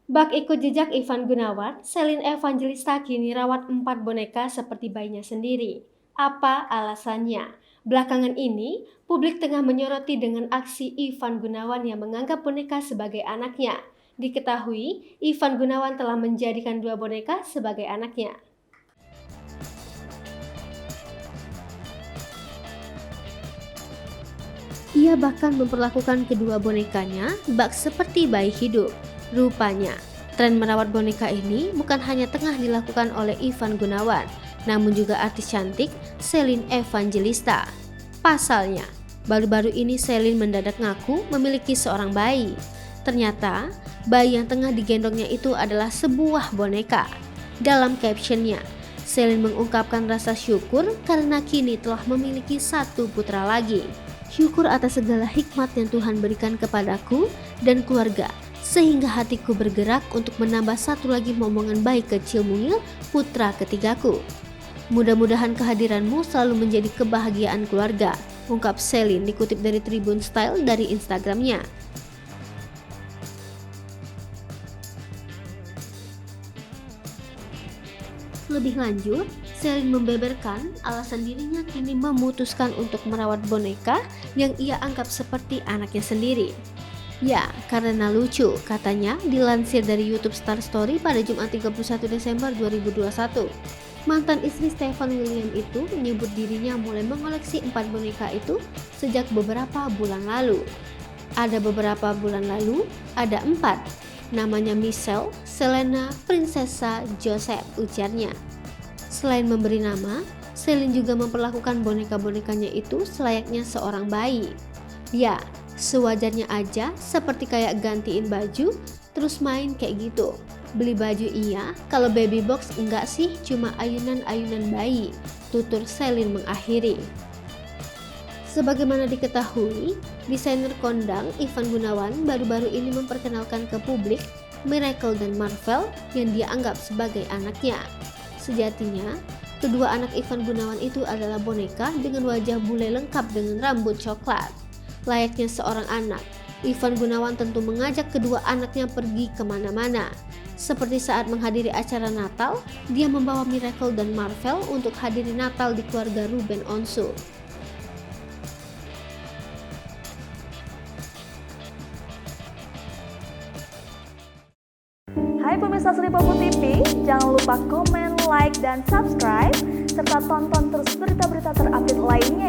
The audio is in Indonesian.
Bak ikut jejak Ivan Gunawan, Celine Evangelista kini rawat 4 boneka seperti bayinya sendiri. Apa alasannya? Belakangan ini, publik tengah menyoroti dengan aksi Ivan Gunawan yang menganggap boneka sebagai anaknya. Diketahui, Ivan Gunawan telah menjadikan 2 boneka sebagai anaknya. Ia bahkan memperlakukan kedua bonekanya bak seperti bayi hidup. Rupanya, tren merawat boneka ini bukan hanya tengah dilakukan oleh Ivan Gunawan, namun juga artis cantik Celine Evangelista. Pasalnya, baru-baru ini Celine mendadak ngaku memiliki seorang bayi. Ternyata, bayi yang tengah digendongnya itu adalah sebuah boneka. Dalam captionnya, Celine mengungkapkan rasa syukur karena kini telah memiliki 1 putra lagi. Syukur atas segala hikmat yang Tuhan berikan kepadaku dan keluarga, sehingga hatiku bergerak untuk menambah 1 lagi momongan bayi kecil mungil, putra ketigaku. Mudah-mudahan kehadiranmu selalu menjadi kebahagiaan keluarga, ungkap Celine dikutip dari Tribun Style dari Instagramnya. Lebih lanjut, Celine membeberkan alasan dirinya kini memutuskan untuk merawat boneka yang ia anggap seperti anaknya sendiri. Ya, karena lucu, katanya dilansir dari YouTube Star Story pada Jumat 31 Desember 2021. Mantan istri Stephen William itu menyebut dirinya mulai mengoleksi 4 boneka itu sejak beberapa bulan lalu. Ada beberapa bulan lalu, ada 4. Namanya Michelle, Selena, Prinsesa, Joseph, ujarnya. Selain memberi nama, Celine juga memperlakukan boneka-bonekanya itu selayaknya seorang bayi. Ya, sewajarnya aja, seperti kayak gantiin baju, terus main kayak gitu. Beli baju iya, kalau baby box enggak sih, cuma ayunan-ayunan bayi, tutur Celine mengakhiri. Sebagaimana diketahui, desainer kondang Ivan Gunawan baru-baru ini memperkenalkan ke publik Miracle dan Marvel yang dia anggap sebagai anaknya. Sejatinya, kedua anak Ivan Gunawan itu adalah boneka dengan wajah bule lengkap dengan rambut coklat. Layaknya seorang anak, Ivan Gunawan tentu mengajak kedua anaknya pergi kemana-mana. Seperti saat menghadiri acara Natal, dia membawa Miracle dan Marvel untuk hadiri Natal di keluarga Ruben Onsu. Hai pemirsa Sri Popo TV, jangan lupa komen, like, dan subscribe, serta tonton terus berita-berita terupdate lainnya